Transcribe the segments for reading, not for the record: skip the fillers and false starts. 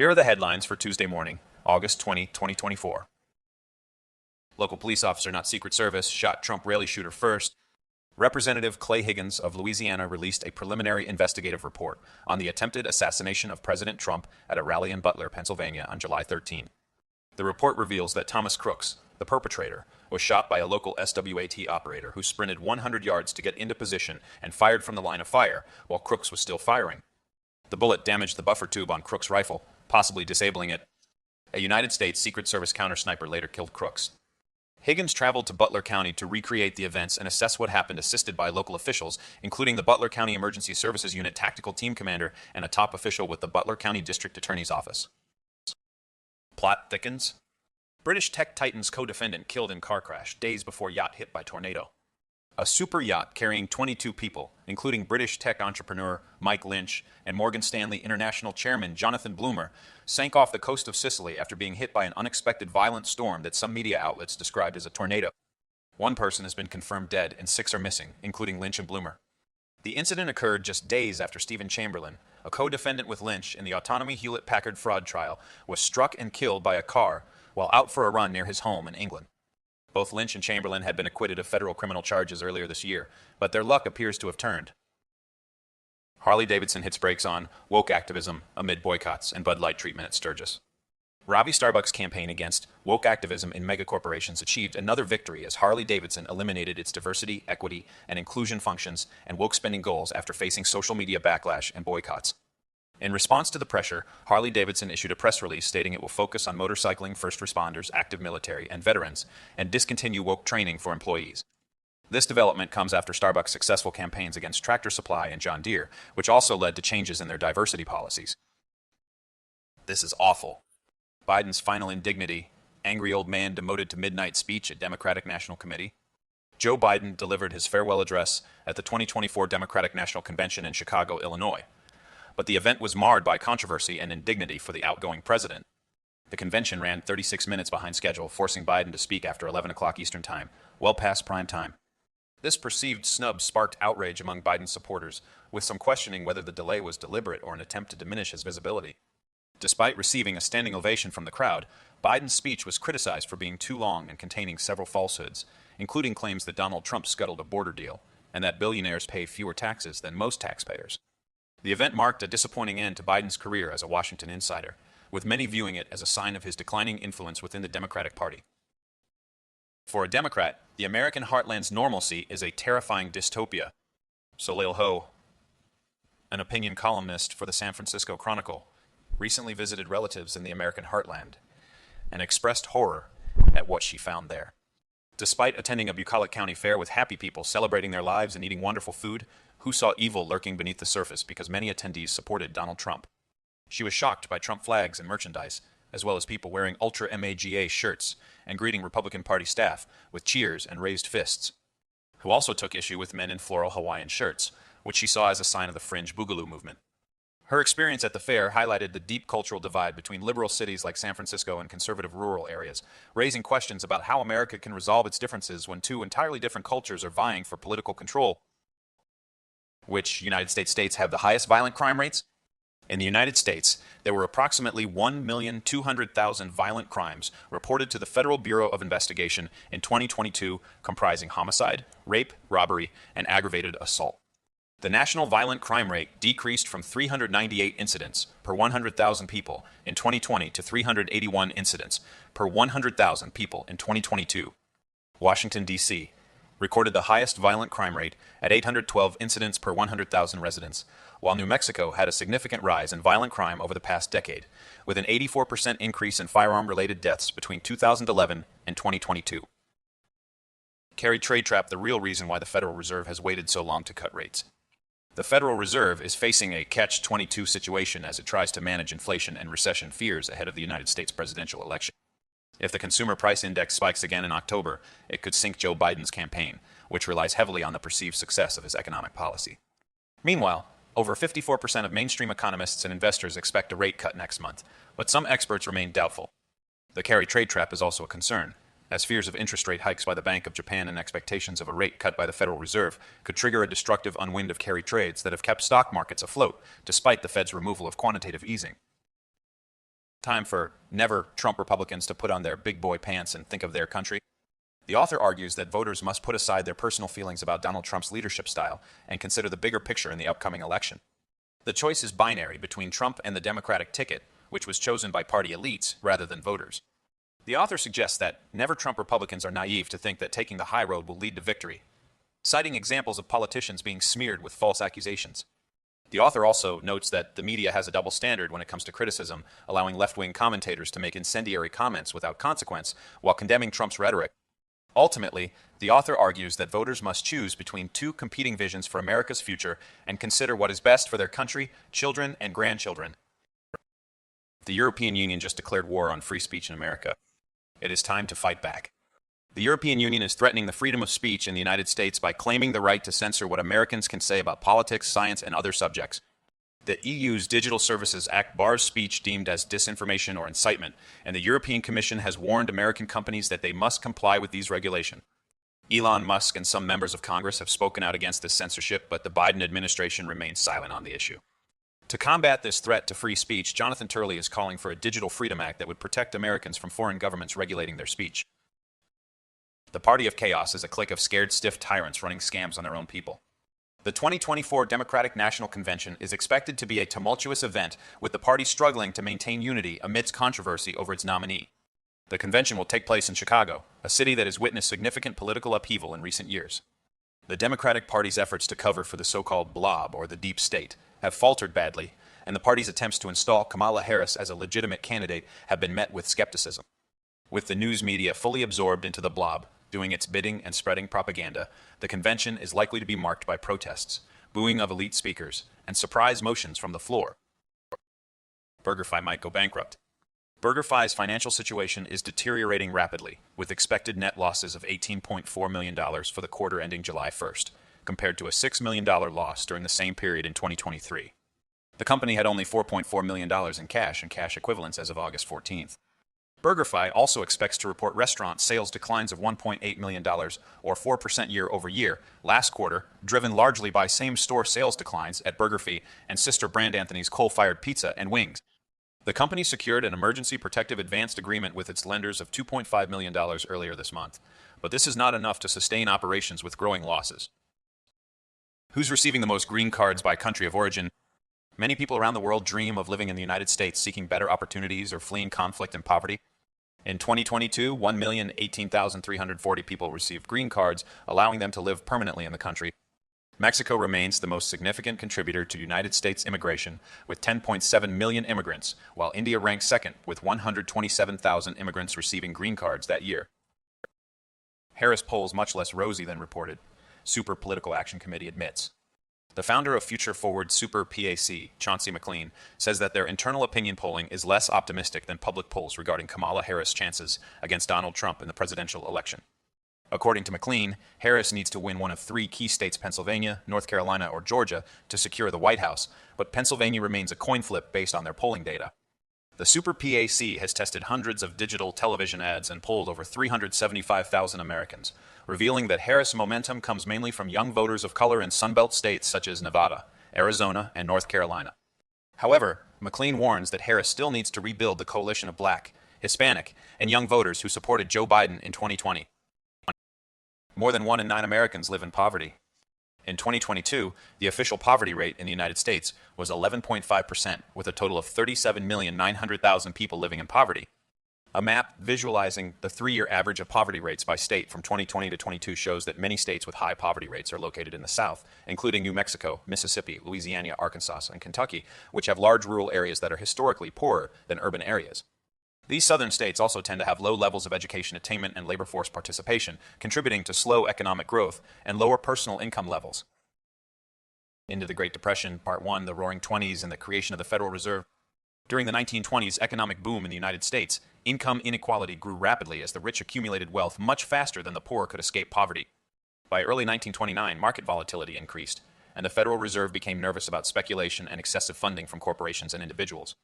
Here are the headlines for Tuesday morning, August 20, 2024. Local police officer, not Secret Service, shot Trump rally shooter first. Representative Clay Higgins of Louisiana released a preliminary investigative report on the attempted assassination of President Trump at a rally in Butler, Pennsylvania on July 13. The report reveals that Thomas Crooks, the perpetrator, was shot by a local SWAT operator who sprinted 100 yards to get into position and fired from the line of fire while Crooks was still firing. The bullet damaged the buffer tube on Crooks' rifle, possibly disabling it. A United States Secret Service counter-sniper later killed Crooks. Higgins traveled to Butler County to recreate the events and assess what happened, assisted by local officials, including the Butler County Emergency Services Unit tactical team commander and a top official with the Butler County District Attorney's Office. Plot thickens. British tech titan's Codefendant killed in car crash days before yacht hit by tornado. A super yacht carrying 22 people, including British tech entrepreneur Mike Lynch and Morgan Stanley International Chairman Jonathan Bloomer, sank off the coast of Sicily after being hit by an unexpected violent storm that some media outlets described as a tornado. One person has been confirmed dead and 6 are missing, including Lynch and Bloomer. The incident occurred just days after Stephen Chamberlain, a co-defendant with Lynch in the autonomy Hewlett-Packard fraud trial, was struck and killed by a car while out for a run near his home in England. Both Lynch and Chamberlain had been acquitted of federal criminal charges earlier this year, but their luck appears to have turned. Harley-Davidson hits brakes on woke activism amid boycotts and Bud Light treatment at Sturgis. Ravi Starbucks' campaign against woke activism in megacorporations achieved another victory as Harley-Davidson eliminated its diversity, equity, and inclusion functions and woke spending goals after facing social media backlash and boycotts. In response to the pressure, Harley-Davidson issued a press release stating it will focus on motorcycling, first responders, active military, and veterans, and discontinue woke training for employees. This development comes after Starbucks' successful campaigns against Tractor Supply and John Deere, which also led to changes in their diversity policies. This is awful. Biden's final indignity, angry old man demoted to midnight speech at Democratic National Committee. Joe Biden delivered his farewell address at the 2024 Democratic National Convention in Chicago, Illinois. But the event was marred by controversy and indignity for the outgoing president. The convention ran 36 minutes behind schedule, forcing Biden to speak after 11 o'clock Eastern Time, well past prime time. This perceived snub sparked outrage among Biden's supporters, with some questioning whether the delay was deliberate or an attempt to diminish his visibility. Despite receiving a standing ovation from the crowd, Biden's speech was criticized for being too long and containing several falsehoods, including claims that Donald Trump scuttled a border deal and that billionaires pay fewer taxes than most taxpayers. The event marked a disappointing end to Biden's career as a Washington insider, with many viewing it as a sign of his declining influence within the Democratic Party. For a Democrat, the American heartland's normalcy is a terrifying dystopia. Soleil Ho, an opinion columnist for the San Francisco Chronicle, recently visited relatives in the American heartland and expressed horror at what she found there. Despite attending a Bucolic County fair with happy people celebrating their lives and eating wonderful food, who saw evil lurking beneath the surface because many attendees supported Donald Trump. She was shocked by Trump flags and merchandise, as well as people wearing Ultra MAGA shirts and greeting Republican Party staff with cheers and raised fists, who also took issue with men in floral Hawaiian shirts, which she saw as a sign of the fringe boogaloo movement. Her experience at the fair highlighted the deep cultural divide between liberal cities like San Francisco and conservative rural areas, raising questions about how America can resolve its differences when two entirely different cultures are vying for political control. Which United States states have the highest violent crime rates? In the United States, there were approximately 1,200,000 violent crimes reported to the Federal Bureau of Investigation in 2022, comprising homicide, rape, robbery, and aggravated assault. The national violent crime rate decreased from 398 incidents per 100,000 people in 2020 to 381 incidents per 100,000 people in 2022. Washington, D.C. recorded the highest violent crime rate at 812 incidents per 100,000 residents, while New Mexico had a significant rise in violent crime over the past decade, with an 84% increase in firearm-related deaths between 2011 and 2022. Carry trade trap, the real reason why the Federal Reserve has waited so long to cut rates. The Federal Reserve is facing a catch-22 situation as it tries to manage inflation and recession fears ahead of the United States presidential election. If the consumer price index spikes again in October, it could sink Joe Biden's campaign, which relies heavily on the perceived success of his economic policy. Meanwhile, over 54% of mainstream economists and investors expect a rate cut next month, but some experts remain doubtful. The carry trade trap is also a concern, as fears of interest rate hikes by the Bank of Japan and expectations of a rate cut by the Federal Reserve could trigger a destructive unwind of carry trades that have kept stock markets afloat, despite the Fed's removal of quantitative easing. Time for never Trump Republicans to put on their big boy pants and think of their country. The author argues that voters must put aside their personal feelings about Donald Trump's leadership style and consider the bigger picture in the upcoming election. The choice is binary between Trump and the Democratic ticket, which was chosen by party elites rather than voters. The author suggests that never Trump Republicans are naive to think that taking the high road will lead to victory, citing examples of politicians being smeared with false accusations. The author also notes that the media has a double standard when it comes to criticism, allowing left-wing commentators to make incendiary comments without consequence while condemning Trump's rhetoric. Ultimately, the author argues that voters must choose between two competing visions for America's future and consider what is best for their country, children, and grandchildren. The European Union just declared war on free speech in America. It is time to fight back. The European Union is threatening the freedom of speech in the United States by claiming the right to censor what Americans can say about politics, science, and other subjects. The EU's Digital Services Act bars speech deemed as disinformation or incitement, and the European Commission has warned American companies that they must comply with these regulations. Elon Musk and some members of Congress have spoken out against this censorship, but the Biden administration remains silent on the issue. To combat this threat to free speech, Jonathan Turley is calling for a Digital Freedom Act that would protect Americans from foreign governments regulating their speech. The Party of Chaos is a clique of scared, stiff tyrants running scams on their own people. The 2024 Democratic National Convention is expected to be a tumultuous event, with the party struggling to maintain unity amidst controversy over its nominee. The convention will take place in Chicago, a city that has witnessed significant political upheaval in recent years. The Democratic Party's efforts to cover for the so-called blob, or the deep state, have faltered badly, and the party's attempts to install Kamala Harris as a legitimate candidate have been met with skepticism. With the news media fully absorbed into the blob, doing its bidding and spreading propaganda, the convention is likely to be marked by protests, booing of elite speakers, and surprise motions from the floor. BurgerFi might go bankrupt. BurgerFi's financial situation is deteriorating rapidly, with expected net losses of $18.4 million for the quarter ending July 1st, compared to a $6 million loss during the same period in 2023. The company had only $4.4 million in cash and cash equivalents as of August 14th. BurgerFi also expects to report restaurant sales declines of $1.8 million, or 4% year over year, last quarter, driven largely by same-store sales declines at BurgerFi and sister brand Anthony's coal-fired pizza and wings. The company secured an emergency protective advanced agreement with its lenders of $2.5 million earlier this month, but this is not enough to sustain operations with growing losses. Who's receiving the most green cards by country of origin? Many people around the world dream of living in the United States, seeking better opportunities or fleeing conflict and poverty. In 2022, 1,018,340 people received green cards, allowing them to live permanently in the country. Mexico remains the most significant contributor to United States immigration, with 10.7 million immigrants, while India ranks second, with 127,000 immigrants receiving green cards that year. Harris polls much less rosy than reported, Super Political Action Committee admits. The founder of Future Forward Super PAC, Chauncey McLean, says that their internal opinion polling is less optimistic than public polls regarding Kamala Harris' chances against Donald Trump in the presidential election. According to McLean, Harris needs to win one of three key states, Pennsylvania, North Carolina, or Georgia, to secure the White House, but Pennsylvania remains a coin flip based on their polling data. The Super PAC has tested hundreds of digital television ads and polled over 375,000 Americans, revealing that Harris' momentum comes mainly from young voters of color in Sunbelt states such as Nevada, Arizona, and North Carolina. However, McLean warns that Harris still needs to rebuild the coalition of Black, Hispanic, and young voters who supported Joe Biden in 2020. More than 1 in 9 Americans live in poverty. In 2022, the official poverty rate in the United States was 11.5%, with a total of 37,900,000 people living in poverty. A map visualizing the 3-year average of poverty rates by state from 2020 to 22 shows that many states with high poverty rates are located in the South, including New Mexico, Mississippi, Louisiana, Arkansas, and Kentucky, which have large rural areas that are historically poorer than urban areas. These southern states also tend to have low levels of education attainment and labor force participation, contributing to slow economic growth and lower personal income levels. Into the Great Depression, Part 1, the Roaring Twenties, and the creation of the Federal Reserve. During the 1920s economic boom in the United States, income inequality grew rapidly as the rich accumulated wealth much faster than the poor could escape poverty. By early 1929, market volatility increased, and the Federal Reserve became nervous about speculation and excessive funding from corporations and individuals.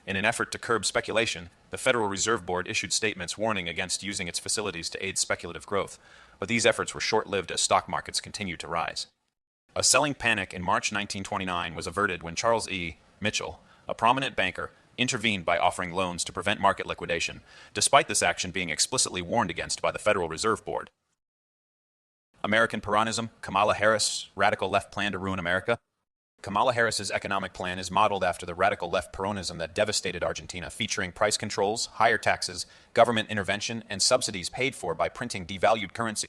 In an effort to curb speculation, the Federal Reserve Board issued statements warning against using its facilities to aid speculative growth, but these efforts were short-lived as stock markets continued to rise. A selling panic in March 1929 was averted when Charles E. Mitchell, a prominent banker, intervened by offering loans to prevent market liquidation, despite this action being explicitly warned against by the Federal Reserve Board. American Peronism, Kamala Harris' radical left plan to ruin America. Kamala Harris's economic plan is modeled after the radical left Peronism that devastated Argentina, featuring price controls, higher taxes, government intervention, and subsidies paid for by printing devalued currency.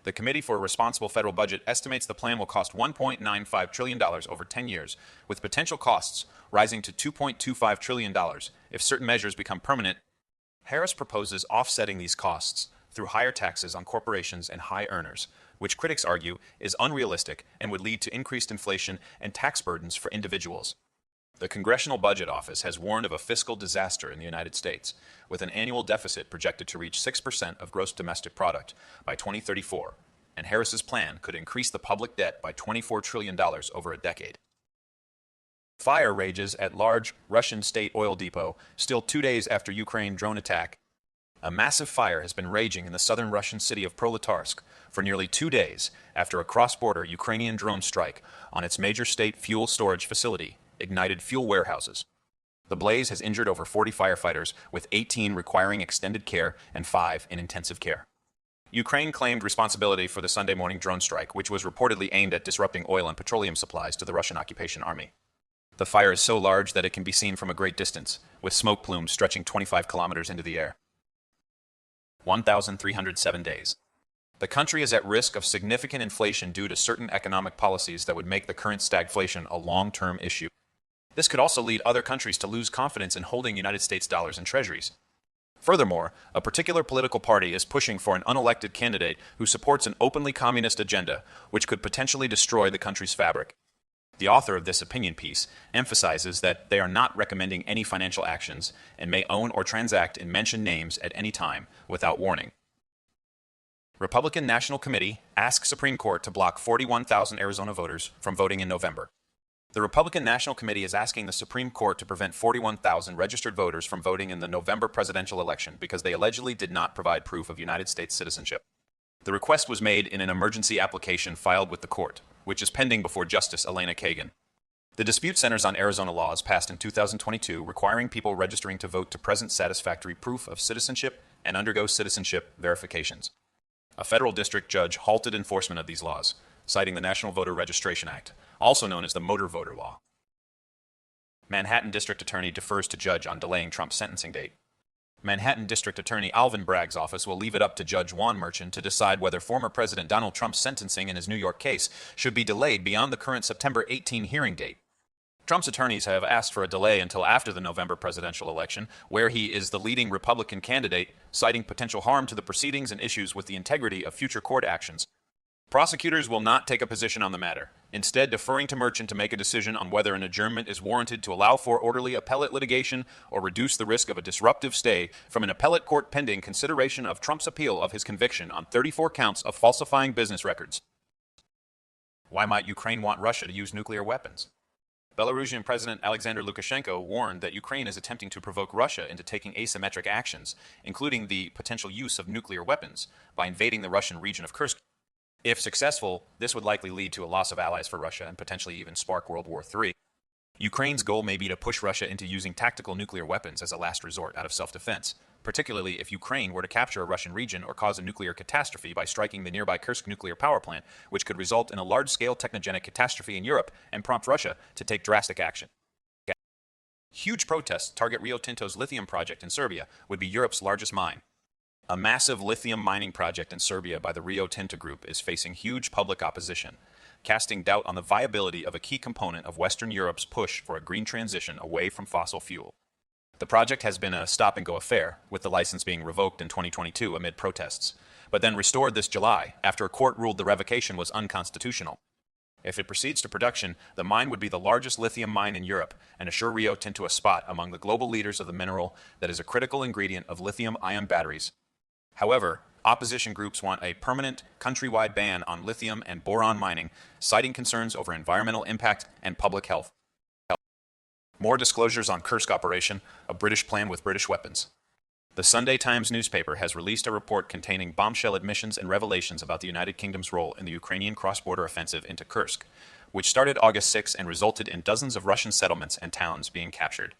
The Committee for a Responsible Federal Budget estimates the plan will cost $1.95 trillion over 10 years, with potential costs rising to $2.25 trillion if certain measures become permanent. Harris proposes offsetting these costs through higher taxes on corporations and high earners, which critics argue is unrealistic and would lead to increased inflation and tax burdens for individuals. The Congressional Budget Office has warned of a fiscal disaster in the United States, with an annual deficit projected to reach 6% of gross domestic product by 2034, and Harris's plan could increase the public debt by $24 trillion over a decade. Fire rages at large Russian state oil depot still 2 days after Ukraine drone attack. A massive fire has been raging in the southern Russian city of Prolatarsk for nearly 2 days after a cross-border Ukrainian drone strike on its major state fuel storage facility ignited fuel warehouses. The blaze has injured over 40 firefighters, with 18 requiring extended care and 5 in intensive care. Ukraine claimed responsibility for the Sunday morning drone strike, which was reportedly aimed at disrupting oil and petroleum supplies to the Russian occupation army. The fire is so large that it can be seen from a great distance, with smoke plumes stretching 25 kilometers into the air. 1,307 days. The country is at risk of significant inflation due to certain economic policies that would make the current stagflation a long-term issue. This could also lead other countries to lose confidence in holding United States dollars and treasuries. Furthermore, a particular political party is pushing for an unelected candidate who supports an openly communist agenda, which could potentially destroy the country's fabric. The author of this opinion piece emphasizes that they are not recommending any financial actions and may own or transact in mentioned names at any time without warning. Republican National Committee asks Supreme Court to block 41,000 Arizona voters from voting in November. The Republican National Committee is asking the Supreme Court to prevent 41,000 registered voters from voting in the November presidential election because they allegedly did not provide proof of United States citizenship. The request was made in an emergency application filed with the court, which is pending before Justice Elena Kagan. The dispute centers on Arizona laws passed in 2022 requiring people registering to vote to present satisfactory proof of citizenship and undergo citizenship verifications. A federal district judge halted enforcement of these laws, citing the National Voter Registration Act, also known as the Motor Voter Law. Manhattan District Attorney defers to judge on delaying Trump's sentencing date. Manhattan District Attorney Alvin Bragg's office will leave it up to Judge Juan Merchan to decide whether former President Donald Trump's sentencing in his New York case should be delayed beyond the current September 18 hearing date. Trump's attorneys have asked for a delay until after the November presidential election, where he is the leading Republican candidate, citing potential harm to the proceedings and issues with the integrity of future court actions. Prosecutors will not take a position on the matter, instead deferring to Merchant to make a decision on whether an adjournment is warranted to allow for orderly appellate litigation or reduce the risk of a disruptive stay from an appellate court pending consideration of Trump's appeal of his conviction on 34 counts of falsifying business records. Why might Ukraine want Russia to use nuclear weapons? Belarusian President Alexander Lukashenko warned that Ukraine is attempting to provoke Russia into taking asymmetric actions, including the potential use of nuclear weapons, by invading the Russian region of Kursk. If successful, this would likely lead to a loss of allies for Russia and potentially even spark World War III. Ukraine's goal may be to push Russia into using tactical nuclear weapons as a last resort out of self-defense, particularly if Ukraine were to capture a Russian region or cause a nuclear catastrophe by striking the nearby Kursk nuclear power plant, which could result in a large-scale technogenic catastrophe in Europe and prompt Russia to take drastic action. Huge protests target Rio Tintos lithium project in Serbia, would be Europe's largest mine. A massive lithium mining project in Serbia by the Rio Tinto Group is facing huge public opposition, casting doubt on the viability of a key component of Western Europe's push for a green transition away from fossil fuel. The project has been a stop-and-go affair, with the license being revoked in 2022 amid protests, but then restored this July after a court ruled the revocation was unconstitutional. If it proceeds to production, the mine would be the largest lithium mine in Europe and assure Rio Tinto a spot among the global leaders of the mineral that is a critical ingredient of lithium-ion batteries. However, opposition groups want a permanent, countrywide ban on lithium and boron mining, citing concerns over environmental impact and public health. More disclosures on Kursk operation, a British plan with British weapons. The Sunday Times newspaper has released a report containing bombshell admissions and revelations about the United Kingdom's role in the Ukrainian cross-border offensive into Kursk, which started August 6 and resulted in dozens of Russian settlements and towns being captured.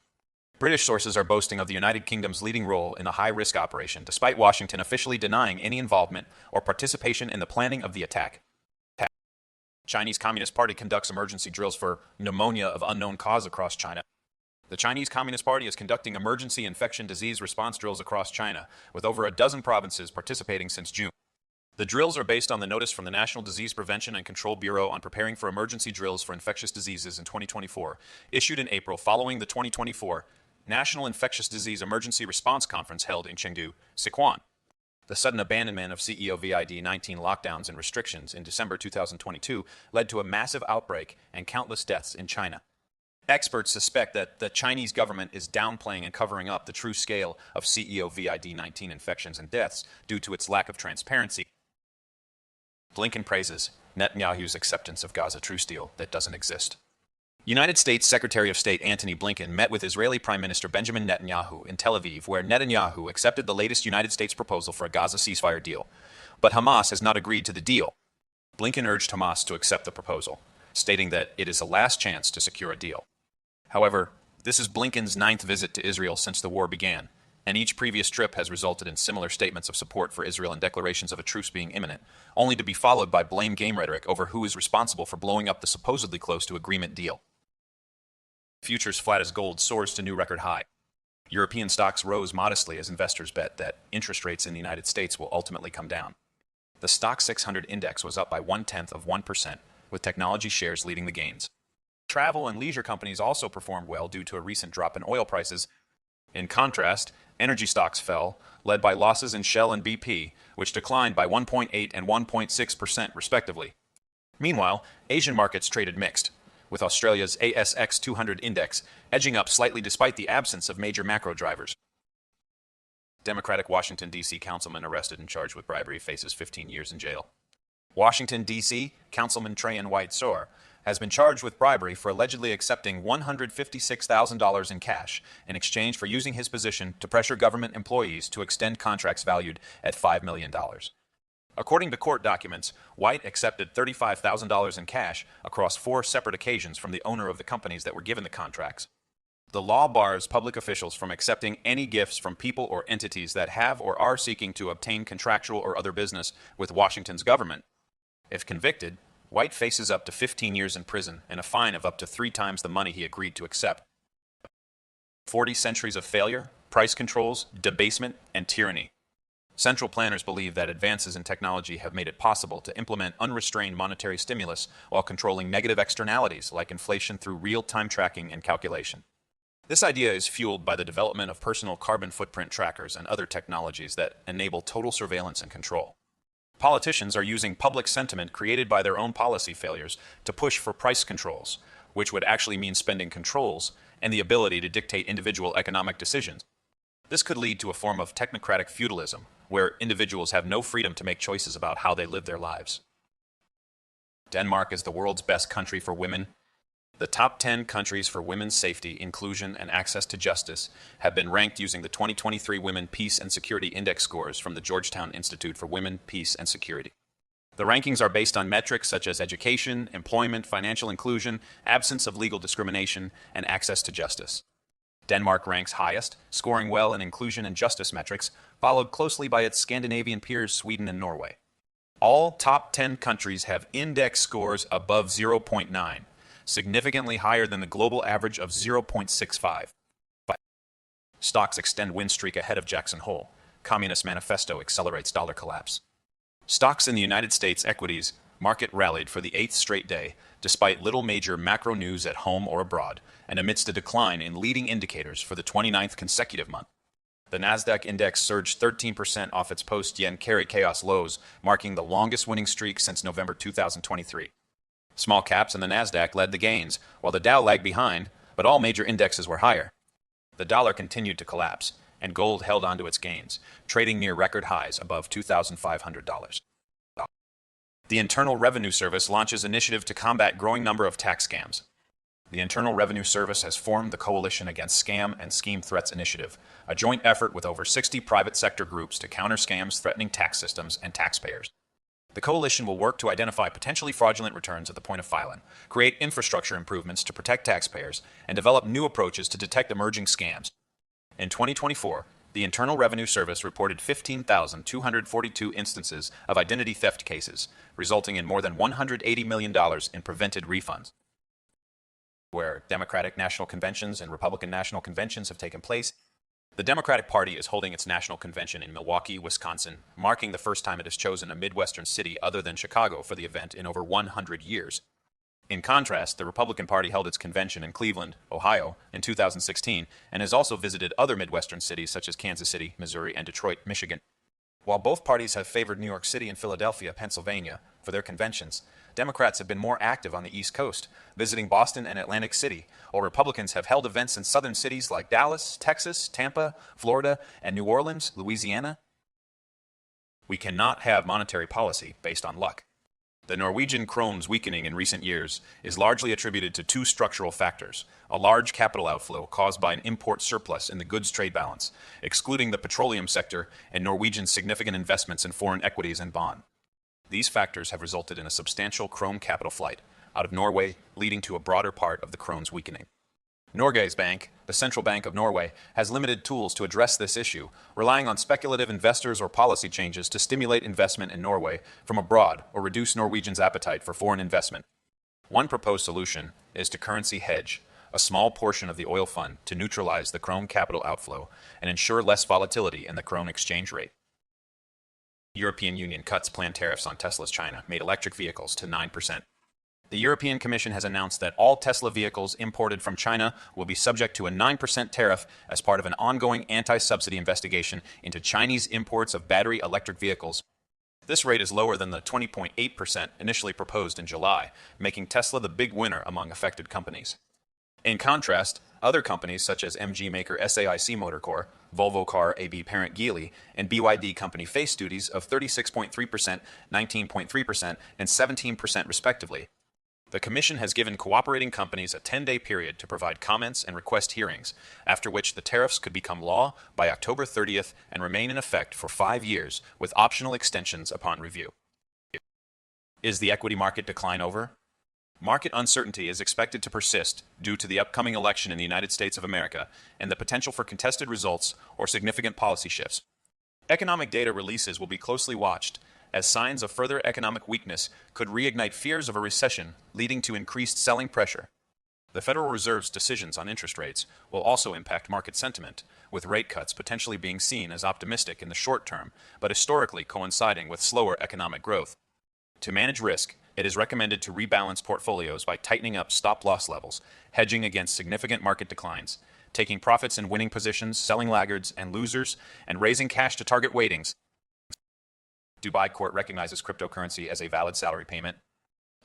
British sources are boasting of the United Kingdom's leading role in the high-risk operation, despite Washington officially denying any involvement or participation in the planning of the attack. Chinese Communist Party conducts emergency drills for pneumonia of unknown cause across China. The Chinese Communist Party is conducting emergency infection disease response drills across China, with over a dozen provinces participating since June. The drills are based on the notice from the National Disease Prevention and Control Bureau on preparing for emergency drills for infectious diseases in 2024, issued in April following the 2024 National Infectious Disease Emergency Response Conference held in Chengdu, Sichuan. The sudden abandonment of COVID-19 lockdowns and restrictions in December 2022 led to a massive outbreak and countless deaths in China. Experts suspect that the Chinese government is downplaying and covering up the true scale of COVID-19 infections and deaths due to its lack of transparency. Blinken praises Netanyahu's acceptance of Gaza truce deal that doesn't exist. United States Secretary of State Antony Blinken met with Israeli Prime Minister Benjamin Netanyahu in Tel Aviv, where Netanyahu accepted the latest United States proposal for a Gaza ceasefire deal. But Hamas has not agreed to the deal. Blinken urged Hamas to accept the proposal, stating that it is a last chance to secure a deal. However, this is Blinken's 9th visit to Israel since the war began, and each previous trip has resulted in similar statements of support for Israel and declarations of a truce being imminent, only to be followed by blame game rhetoric over who is responsible for blowing up the supposedly close to agreement deal. Futures flat as gold soars to new record high. European stocks rose modestly as investors bet that interest rates in the United States will ultimately come down. The Stoxx 600 index was up by 0.1%, with technology shares leading the gains. Travel and leisure companies also performed well due to a recent drop in oil prices. In contrast, energy stocks fell, led by losses in Shell and BP, which declined by 1.8% and 1.6% respectively. Meanwhile, Asian markets traded mixed, with Australia's ASX 200 index edging up slightly despite the absence of major macro drivers. Democratic Washington, D.C. councilman arrested and charged with bribery faces 15 years in jail. Washington, D.C. Councilman Trayan White-Soar has been charged with bribery for allegedly accepting $156,000 in cash in exchange for using his position to pressure government employees to extend contracts valued at $5 million. According to court documents, White accepted $35,000 in cash across 4 separate occasions from the owner of the companies that were given the contracts. The law bars public officials from accepting any gifts from people or entities that have or are seeking to obtain contractual or other business with Washington's government. If convicted, White faces up to 15 years in prison and a fine of up to 3 times the money he agreed to accept. 40 centuries of failure, price controls, debasement, and tyranny. Central planners believe that advances in technology have made it possible to implement unrestrained monetary stimulus while controlling negative externalities like inflation through real-time tracking and calculation. This idea is fueled by the development of personal carbon footprint trackers and other technologies that enable total surveillance and control. Politicians are using public sentiment created by their own policy failures to push for price controls, which would actually mean spending controls and the ability to dictate individual economic decisions. This could lead to a form of technocratic feudalism, where individuals have no freedom to make choices about how they live their lives. Denmark is the world's best country for women. The top 10 countries for women's safety, inclusion, and access to justice have been ranked using the 2023 Women, Peace, and Security Index scores from the Georgetown Institute for Women, Peace, and Security. The rankings are based on metrics such as education, employment, financial inclusion, absence of legal discrimination, and access to justice. Denmark ranks highest, scoring well in inclusion and justice metrics, followed closely by its Scandinavian peers Sweden and Norway. All top 10 countries have index scores above 0.9. Significantly higher than the global average of 0.65. Stocks extend win streak ahead of Jackson Hole. Communist manifesto accelerates dollar collapse. Stocks in the United States equities market rallied for the 8th straight day, despite little major macro news at home or abroad, and amidst a decline in leading indicators for the 29th consecutive month. The Nasdaq index surged 13% off its post-yen carry chaos lows, marking the longest winning streak since November 2023. Small caps and the Nasdaq led the gains, while the Dow lagged behind, but all major indexes were higher. The dollar continued to collapse, and gold held onto its gains, trading near record highs above $2,500. The Internal Revenue Service launches initiative to combat growing number of tax scams. The Internal Revenue Service has formed the Coalition Against Scam and Scheme Threats Initiative, a joint effort with over 60 private sector groups to counter scams threatening tax systems and taxpayers. The coalition will work to identify potentially fraudulent returns at the point of filing, create infrastructure improvements to protect taxpayers, and develop new approaches to detect emerging scams. In 2024, the Internal Revenue Service reported 15,242 instances of identity theft cases, resulting in more than $180 million in prevented refunds. Where Democratic national conventions and Republican national conventions have taken place, the Democratic Party is holding its national convention in Milwaukee, Wisconsin, marking the first time it has chosen a Midwestern city other than Chicago for the event in over 100 years. In contrast, the Republican Party held its convention in Cleveland, Ohio, in 2016, and has also visited other Midwestern cities such as Kansas City, Missouri, and Detroit, Michigan. While both parties have favored New York City and Philadelphia, Pennsylvania, for their conventions, Democrats have been more active on the East Coast, visiting Boston and Atlantic City, while Republicans have held events in southern cities like Dallas, Texas, Tampa, Florida, and New Orleans, Louisiana. We cannot have monetary policy based on luck. The Norwegian krone's weakening in recent years is largely attributed to two structural factors: a large capital outflow caused by an import surplus in the goods trade balance, excluding the petroleum sector, and Norwegian's significant investments in foreign equities and bond. These factors have resulted in a substantial krone capital flight out of Norway, leading to a broader part of the krone's weakening. Norges Bank, the central bank of Norway, has limited tools to address this issue, relying on speculative investors or policy changes to stimulate investment in Norway from abroad or reduce Norwegians' appetite for foreign investment. One proposed solution is to currency hedge a small portion of the oil fund to neutralize the krone capital outflow and ensure less volatility in the krone exchange rate. European Union cuts planned tariffs on Tesla's China-made electric vehicles to 9%. The European Commission has announced that all Tesla vehicles imported from China will be subject to a 9% tariff as part of an ongoing anti-subsidy investigation into Chinese imports of battery electric vehicles. This rate is lower than the 20.8% initially proposed in July, making Tesla the big winner among affected companies. In contrast, other companies such as MG maker SAIC Motor Corp, Volvo Car AB parent Geely, and BYD company face duties of 36.3%, 19.3%, and 17% respectively. The Commission has given cooperating companies a 10-day period to provide comments and request hearings, after which the tariffs could become law by October 30th and remain in effect for 5 years, with optional extensions upon review. Is the equity market decline over? Market uncertainty is expected to persist due to the upcoming election in the United States of America and the potential for contested results or significant policy shifts. Economic data releases will be closely watched, as signs of further economic weakness could reignite fears of a recession, leading to increased selling pressure. The Federal Reserve's decisions on interest rates will also impact market sentiment, with rate cuts potentially being seen as optimistic in the short term, but historically coinciding with slower economic growth. To manage risk, it is recommended to rebalance portfolios by tightening up stop-loss levels, hedging against significant market declines, taking profits in winning positions, selling laggards and losers, and raising cash to target weightings. Dubai Court recognizes cryptocurrency as a valid salary payment.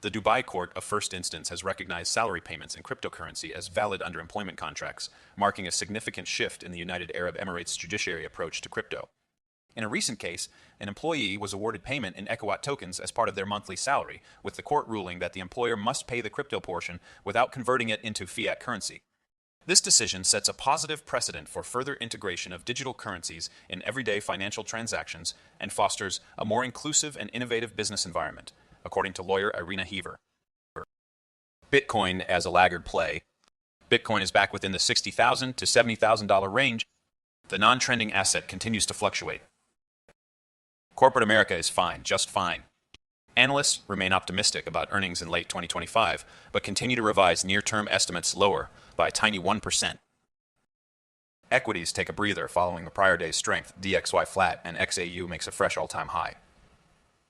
The Dubai Court of First Instance has recognized salary payments in cryptocurrency as valid under employment contracts, marking a significant shift in the United Arab Emirates judiciary approach to crypto. In a recent case, an employee was awarded payment in Equities tokens as part of their monthly salary, with the court ruling that the employer must pay the crypto portion without converting it into fiat currency. This decision sets a positive precedent for further integration of digital currencies in everyday financial transactions and fosters a more inclusive and innovative business environment, according to lawyer Irina Heaver. Bitcoin as a laggard play. Bitcoin is back within the $60,000 to $70,000 range. The non-trending asset continues to fluctuate. Corporate America is fine, just fine. Analysts remain optimistic about earnings in late 2025, but continue to revise near-term estimates lower by a tiny 1%. Equities take a breather following the prior day's strength. DXY flat and XAU makes a fresh all-time high.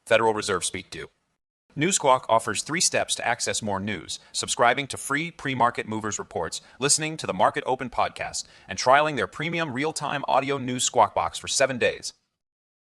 Federal Reserve speak to. Newsquawk offers 3 steps to access more news: subscribing to free pre-market movers reports, listening to the Market Open podcast, and trialing their premium real-time audio news Squawk Box for 7 days.